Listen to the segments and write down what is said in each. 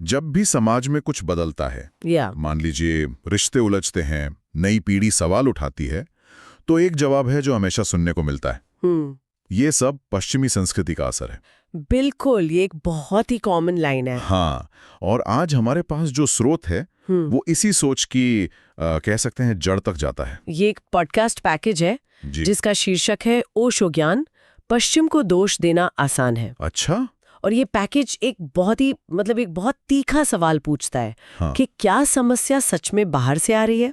जब भी समाज में कुछ बदलता है, मान लीजिए रिश्ते उलझते हैं, नई पीढ़ी सवाल उठाती है, तो एक जवाब है जो हमेशा सुनने को मिलता है, ये सब पश्चिमी संस्कृति का असर है। बिल्कुल, ये एक बहुत ही कॉमन लाइन है। हाँ, और आज हमारे पास जो स्रोत है वो इसी सोच की कह सकते हैं जड़ तक जाता है। ये एक पॉडकास्ट पैकेज है जिसका शीर्षक है ओशो ज्ञान, पश्चिम को दोष देना आसान है। अच्छा। और ये पैकेज एक बहुत तीखा सवाल पूछता है कि क्या समस्या सच में बाहर से आ रही है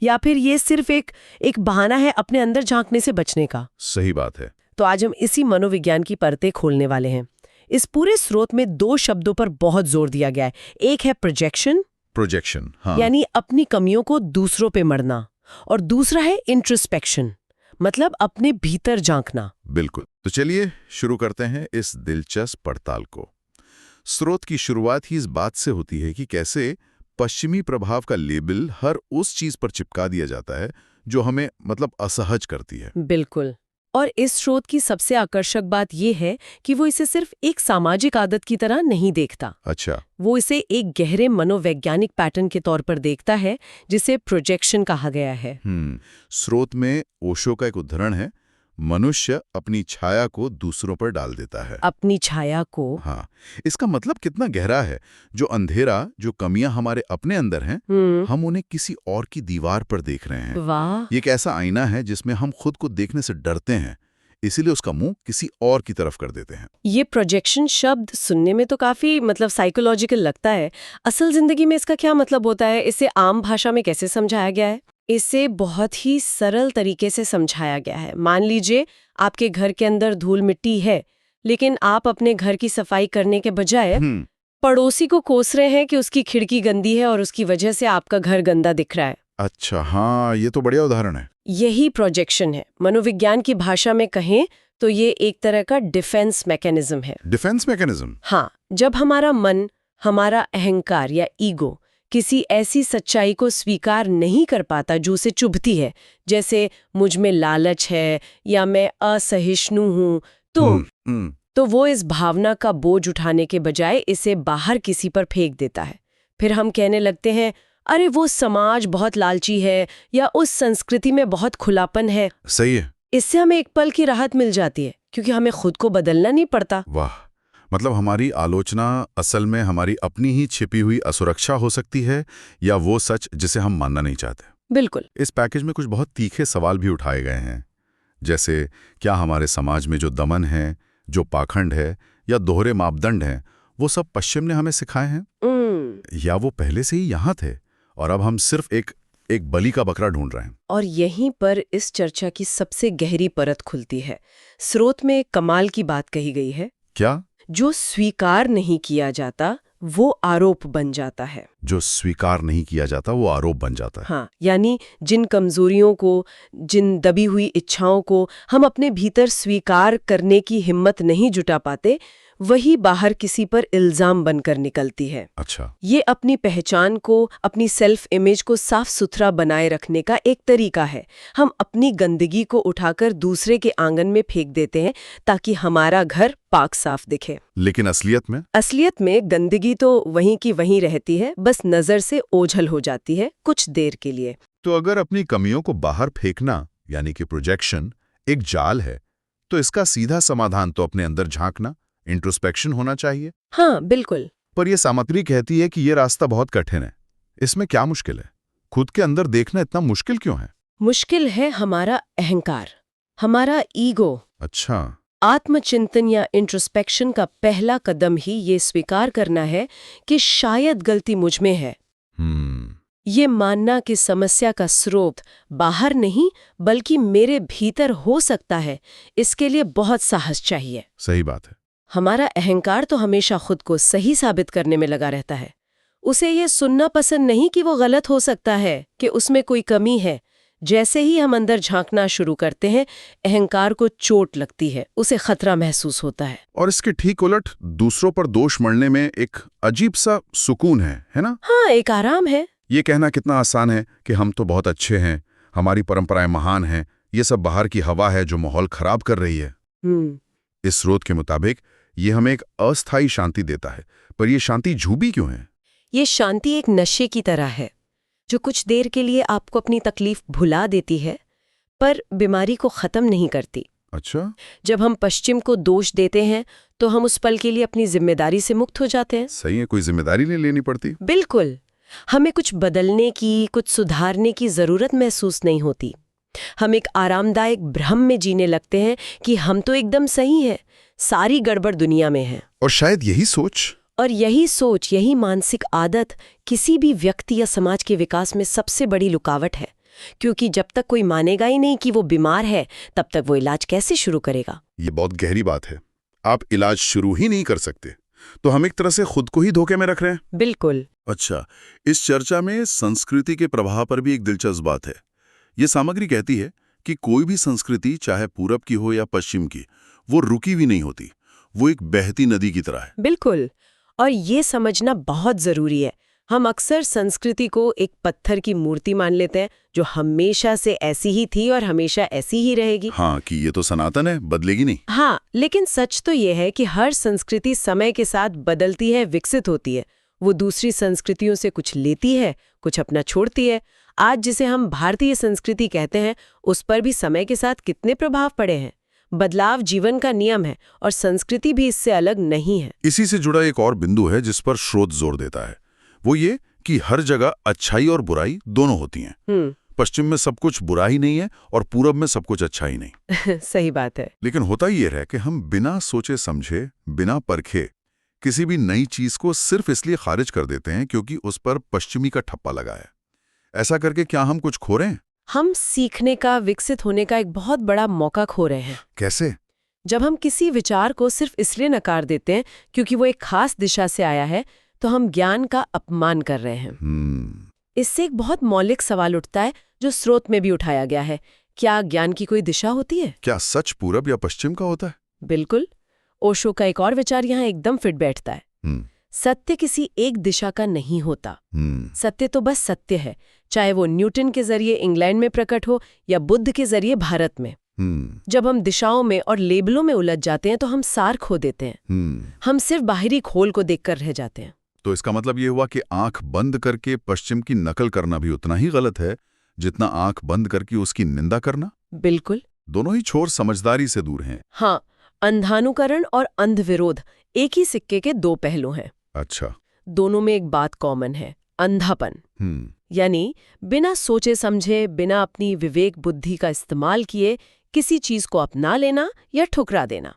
या फिर ये सिर्फ एक बहाना है अपने अंदर झांकने से बचने का। सही बात है। तो आज हम इसी मनोविज्ञान की परतें खोलने वाले हैं। इस पूरे स्रोत में 2 शब्दों पर बहुत जोर दिया गया है। एक है प्रोजेक्शन, हाँ। यानी अपनी कमियों को दूसरों पे मढ़ना, और दूसरा है इंट्रोस्पेक्शन, मतलब अपने भीतर झांकना। बिल्कुल। तो चलिए शुरू करते हैं इस दिलचस्प पड़ताल को। स्रोत की शुरुआत ही इस बात से होती है कि कैसे पश्चिमी प्रभाव का लेबल हर उस चीज पर चिपका दिया जाता है जो हमें असहज करती है। बिल्कुल। और इस स्रोत की सबसे आकर्षक बात यह है कि वो इसे सिर्फ एक सामाजिक आदत की तरह नहीं देखता। अच्छा। वो इसे एक गहरे मनोवैज्ञानिक पैटर्न के तौर पर देखता है जिसे प्रोजेक्शन कहा गया है। स्रोत में ओशो का एक उदाहरण है, मनुष्य अपनी छाया को दूसरों पर डाल देता है। अपनी छाया को? हाँ। इसका मतलब कितना गहरा है। जो अंधेरा, जो कमियां हमारे अपने अंदर हैं, हम उन्हें किसी और की दीवार पर देख रहे हैं। वाह। ये एक ऐसा आईना है जिसमें हम खुद को देखने से डरते हैं, इसीलिए उसका मुंह किसी और की तरफ कर देते हैं। ये प्रोजेक्शन शब्द सुनने में तो काफी साइकोलॉजिकल लगता है। असल जिंदगी में इसका क्या मतलब होता है? इसे आम भाषा में कैसे समझाया गया है? इसे बहुत ही सरल तरीके से समझाया गया है। मान लीजिए आपके घर के अंदर धूल मिट्टी है, लेकिन आप अपने घर की सफाई करने के बजाय पड़ोसी को कोस रहे हैं कि उसकी खिड़की गंदी है और उसकी वजह से आपका घर गंदा दिख रहा है। अच्छा, हाँ, ये तो बढ़िया उदाहरण है। यही प्रोजेक्शन है। मनोविज्ञान की भाषा में कहें तो ये एक तरह का डिफेंस मैकेनिज्म है। Defence mechanism? हाँ, जब हमारा मन, हमारा अहंकार या ईगो किसी ऐसी सच्चाई को स्वीकार नहीं कर पाता जो उसे चुभती है, जैसे मुझ में लालच है या मैं असहिष्णु हूं, तो वो इस भावना का बोझ उठाने के बजाय इसे बाहर किसी पर फेंक देता है। फिर हम कहने लगते हैं, अरे वो समाज बहुत लालची है या उस संस्कृति में बहुत खुलापन है। सही है। इससे हमें एक पल की राहत मिल जाती है क्योंकि हमें खुद को बदलना नहीं पड़ता। वाह, मतलब हमारी आलोचना असल में हमारी अपनी ही छिपी हुई असुरक्षा हो सकती है या वो सच जिसे हम मानना नहीं चाहते। बिल्कुल। इस पैकेज में कुछ बहुत तीखे सवाल भी उठाए गए हैं, जैसे क्या हमारे समाज में जो दमन है, जो पाखंड है या दोहरे मापदंड हैं, वो सब पश्चिम ने हमें सिखाए हैं या वो पहले से ही यहाँ थे और अब हम सिर्फ एक बलि का बकरा ढूंढ रहे हैं। और यहीं पर इस चर्चा की सबसे गहरी परत खुलती है। स्रोत में कमाल की बात कही गई है। क्या? जो स्वीकार नहीं किया जाता वो आरोप बन जाता है। जो स्वीकार नहीं किया जाता वो आरोप बन जाता है। हाँ, यानी जिन कमजोरियों को, जिन दबी हुई इच्छाओं को हम अपने भीतर स्वीकार करने की हिम्मत नहीं जुटा पाते, वही बाहर किसी पर इल्जाम बनकर निकलती है। अच्छा। ये अपनी पहचान को, अपनी सेल्फ इमेज को साफ सुथरा बनाए रखने का एक तरीका है। हम अपनी गंदगी को उठाकर दूसरे के आंगन में फेंक देते हैं ताकि हमारा घर पाक साफ दिखे। लेकिन असलियत में गंदगी तो वहीं की वहीं रहती है, बस नजर से ओझल हो जाती है कुछ देर के लिए। तो अगर अपनी कमियों को बाहर फेंकना यानी कि प्रोजेक्शन एक जाल है, तो इसका सीधा समाधान तो अपने अंदर झांकना, इंट्रोस्पेक्शन होना चाहिए। हाँ, बिल्कुल। पर यह सामग्री कहती है कि यह रास्ता बहुत कठिन है। इसमें क्या मुश्किल है? खुद के अंदर देखना इतना मुश्किल क्यों है? मुश्किल है हमारा अहंकार, हमारा ईगो। अच्छा। आत्मचिंतन या इंट्रोस्पेक्शन का पहला कदम ही ये स्वीकार करना है कि शायद गलती मुझ में है। ये मानना कि समस्या का स्रोत बाहर नहीं बल्कि मेरे भीतर हो सकता है, इसके लिए बहुत साहस चाहिए। सही बात है। हमारा अहंकार तो हमेशा खुद को सही साबित करने में लगा रहता है। उसे ये सुनना पसंद नहीं कि वो गलत हो सकता है, कि उसमें कोई कमी है। जैसे ही हम अंदर झांकना शुरू करते हैं, अहंकार को चोट लगती है, उसे खतरा महसूस होता है। और इसके ठीक उलट दूसरों पर दोष मढ़ने में एक अजीब सा सुकून है ना? हाँ, एक आराम है। ये कहना कितना आसान है कि हम तो बहुत अच्छे हैं, हमारी परंपराएं महान हैं, ये सब बाहर की हवा है जो माहौल खराब कर रही है। इस स्रोत के मुताबिक ये हमें एक अस्थायी शांति देता है, पर ये शांति झूठी क्यों है? ये शांति एक नशे की तरह है, जो कुछ देर के लिए आपको अपनी तकलीफ भुला देती है, पर बीमारी को खत्म नहीं करती। अच्छा, जब हम पश्चिम को दोष देते हैं तो हम उस पल के लिए अपनी जिम्मेदारी से मुक्त हो जाते हैं। सही है, कोई जिम्मेदारी नहीं लेनी पड़ती। बिल्कुल, हमें कुछ बदलने की, कुछ सुधारने की जरूरत महसूस नहीं होती। हम एक आरामदायक भ्रम में जीने लगते हैं कि हम तो एकदम सही हैं, सारी गड़बड़ दुनिया में है। और शायद यही सोच, यही मानसिक आदत किसी भी व्यक्ति या समाज के विकास में सबसे बड़ी रुकावट है, क्योंकि जब तक कोई मानेगा ही नहीं कि वो बीमार है, तब तक वो इलाज कैसे शुरू करेगा? ये बहुत गहरी बात है। आप इलाज शुरू ही नहीं कर सकते, तो हम एक तरह से खुद को ही धोखे में रख रहे हैं। बिल्कुल। अच्छा, इस चर्चा में संस्कृति के प्रभाव पर भी एक दिलचस्प बात है। ये सामग्री कहती है कि कोई भी संस्कृति, चाहे पूरब की हो या पश्चिम की, वो रुकी हुई नहीं होती, वो एक बहती नदी की तरह है। बिल्कुल, और ये समझना बहुत जरूरी है। हम अक्सर संस्कृति को एक पत्थर की मूर्ति मान लेते हैं, जो हमेशा से ऐसी ही थी और हमेशा ऐसी ही रहेगी। हाँ, कि ये तो सनातन है, बदलेगी नहीं। हाँ, लेकिन सच तो ये है कि हर संस्कृति समय के साथ बदलती है, विकसित होती है। वो दूसरी संस्कृतियों से कुछ लेती है, कुछ अपना छोड़ती है। आज जिसे हम भारतीय संस्कृति कहते हैं, उस पर भी समय के साथ कितने प्रभाव पड़े हैं। बदलाव जीवन का नियम है और संस्कृति भी इससे अलग नहीं है। इसी से जुड़ा एक और बिंदु है जिस पर स्रोत जोर देता है, वो ये कि हर जगह अच्छाई और बुराई दोनों होती हैं। पश्चिम में सब कुछ बुरा ही नहीं है और पूरब में सब कुछ अच्छा ही नहीं। सही बात है। लेकिन होता ये है कि हम बिना सोचे समझे, बिना परखे किसी भी नई चीज को सिर्फ इसलिए खारिज कर देते हैं क्योंकि उस पर पश्चिमी का ठप्पा लगा है। ऐसा करके क्या हम कुछ खो रहे हैं? हम सीखने का, विकसित होने का एक बहुत बड़ा मौका खो रहे हैं। कैसे? जब हम किसी विचार को सिर्फ इसलिए नकार देते हैं क्योंकि वो एक खास दिशा से आया है, तो हम ज्ञान का अपमान कर रहे हैं। इससे एक बहुत मौलिक सवाल उठता है, जो स्रोत में भी उठाया गया है। क्या ज्ञान की कोई दिशा होती है? क्या सच पूरब या पश्चिम का होता है? बिल्कुल। ओशो का एक और विचार यहाँ एकदम फिट बैठता है। सत्य किसी एक दिशा का नहीं होता। सत्य तो बस सत्य है, चाहे वो न्यूटन के जरिए इंग्लैंड में प्रकट हो या बुद्ध के जरिए भारत में। जब हम दिशाओं में और लेबलों में उलझ जाते हैं तो हम सार खो देते हैं। हम सिर्फ बाहरी खोल को देखकर रह जाते हैं। तो इसका मतलब ये हुआ कि आंख बंद करके पश्चिम की नकल करना भी उतना ही गलत है जितना आंख बंद करके उसकी निंदा करना? बिल्कुल। दोनों ही छोर समझदारी से दूर हैं। हाँ, अंधानुकरण और अंधविरोध एक ही सिक्के के दो पहलू हैं। अच्छा। दोनों में एक बात कॉमन है, अंधापन। यानी बिना सोचे समझे, बिना अपनी विवेक बुद्धि का इस्तेमाल किए किसी चीज को अपना लेना या ठुकरा देना।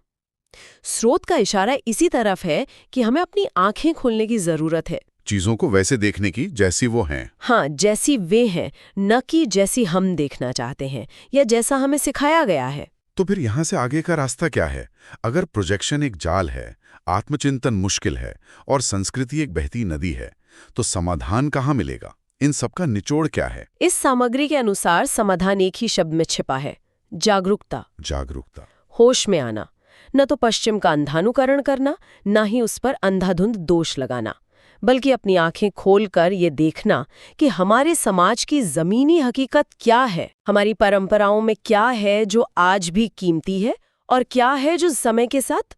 स्रोत का इशारा इसी तरफ है कि हमें अपनी आंखें खोलने की जरूरत है, चीजों को वैसे देखने की जैसी वो हैं। हाँ, जैसी वे हैं, न कि जैसी हम देखना चाहते हैं या जैसा हमें सिखाया गया है। तो फिर यहाँ से आगे का रास्ता क्या है? अगर प्रोजेक्शन एक जाल है, आत्मचिंतन मुश्किल है और संस्कृति एक बहती नदी है, तो समाधान कहाँ मिलेगा? इन सबका निचोड़ क्या है? इस सामग्री के अनुसार समाधान एक ही शब्द में छिपा है, जागरूकता। जागरूकता, होश में आना, न तो पश्चिम का अंधानुकरण करना, न ही उस पर अंधाधुंध दोष लगाना, बल्कि अपनी आंखें खोलकर ये देखना कि हमारे समाज की जमीनी हकीकत क्या है, हमारी परंपराओं में क्या है जो आज भी कीमती है और क्या है जो समय के साथ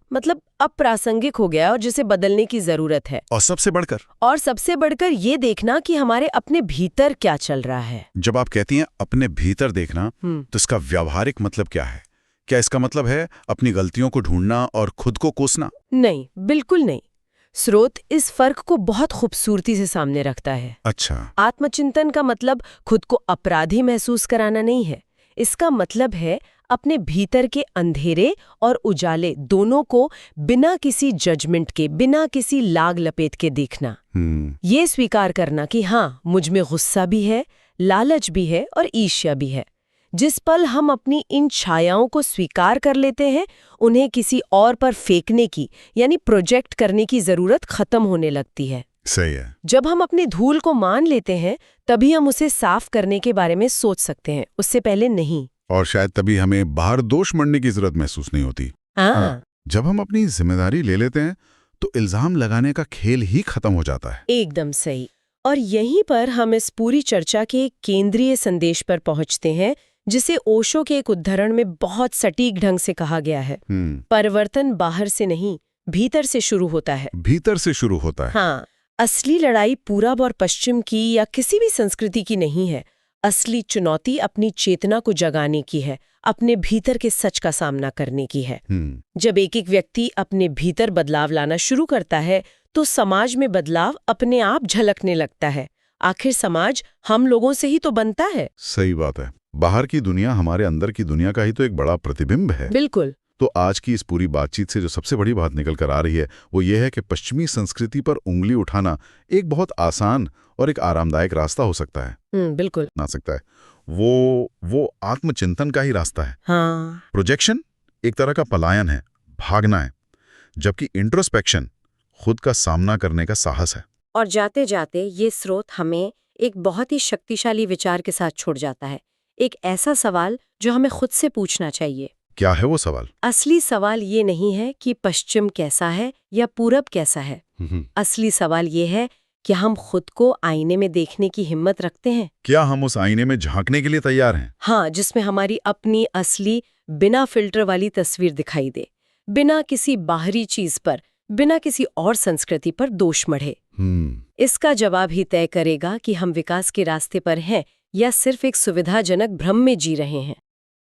अप्रासंगिक हो गया और जिसे बदलने की जरूरत है। और सबसे बढ़कर ये देखना कि हमारे अपने भीतर क्या चल रहा है। जब आप कहती हैं अपने भीतर देखना, तो इसका व्यावहारिक मतलब क्या है? क्या इसका मतलब है अपनी गलतियों को ढूंढना और खुद को कोसना? नहीं, बिल्कुल नहीं। स्रोत इस फर्क को बहुत खूबसूरती से सामने रखता है। अच्छा। आत्मचिंतन का मतलब खुद को अपराधी महसूस कराना नहीं है। इसका मतलब है अपने भीतर के अंधेरे और उजाले दोनों को बिना किसी जजमेंट के, बिना किसी लाग लपेट के देखना। ये स्वीकार करना कि हाँ, मुझ में गुस्सा भी है, लालच भी है और ईर्ष्या भी है। जिस पल हम अपनी इन छायाओं को स्वीकार कर लेते हैं, उन्हें किसी और पर फेंकने की यानी प्रोजेक्ट करने की जरूरत खत्म होने लगती है। सही है। जब हम अपनी धूल को मान लेते हैं, तभी हम उसे साफ करने के बारे में सोच सकते हैं, उससे पहले नहीं। और शायद तभी हमें बाहर दोष मढ़ने की जरूरत महसूस नहीं होती। जब हम अपनी जिम्मेदारी ले लेते हैं, तो इल्जाम लगाने का खेल ही खत्म हो जाता है। एकदम सही। और यहीं पर हम इस पूरी चर्चा के केंद्रीय संदेश पर पहुंचते हैं, जिसे ओशो के एक उद्धरण में बहुत सटीक ढंग से कहा गया है। परिवर्तन बाहर से नहीं, भीतर से शुरू होता है। भीतर से शुरू होता है। हाँ, असली लड़ाई पूरब और पश्चिम की या किसी भी संस्कृति की नहीं है। असली चुनौती अपनी चेतना को जगाने की है, अपने भीतर के सच का सामना करने की है। जब एक व्यक्ति अपने भीतर बदलाव लाना शुरू करता है तो समाज में बदलाव अपने आप झलकने लगता है। आखिर समाज हम लोगों से ही तो बनता है। सही बात है। बाहर की दुनिया हमारे अंदर की दुनिया का ही तो एक बड़ा प्रतिबिंब है। बिल्कुल। तो आज की इस पूरी बातचीत से जो सबसे बड़ी बात निकल कर आ रही है वो ये है कि पश्चिमी संस्कृति पर उंगली उठाना एक बहुत आसान और एक आरामदायक रास्ता हो सकता है। बिल्कुल ना सकता है। वो आत्मचिंतन का ही रास्ता है। हाँ। प्रोजेक्शन एक तरह का पलायन है, भागना है, जबकि इंट्रोस्पेक्शन खुद का सामना करने का साहस है। और जाते जाते ये स्रोत हमें एक बहुत ही शक्तिशाली विचार के साथ छोड़ जाता है। एक ऐसा सवाल जो हमें खुद से पूछना चाहिए। क्या है वो सवाल? असली सवाल ये नहीं है कि पश्चिम कैसा है या पूरब कैसा है। असली सवाल ये है कि हम खुद को आईने में देखने की हिम्मत रखते हैं। क्या हम उस आईने में झांकने के लिए तैयार हैं? हाँ, जिसमें हमारी अपनी असली बिना फिल्टर वाली तस्वीर दिखाई दे, बिना किसी बाहरी चीज पर, बिना किसी और संस्कृति पर दोष मढ़े। इसका जवाब ही तय करेगा कि हम विकास के रास्ते पर हैं या सिर्फ एक सुविधाजनक भ्रम में जी रहे हैं।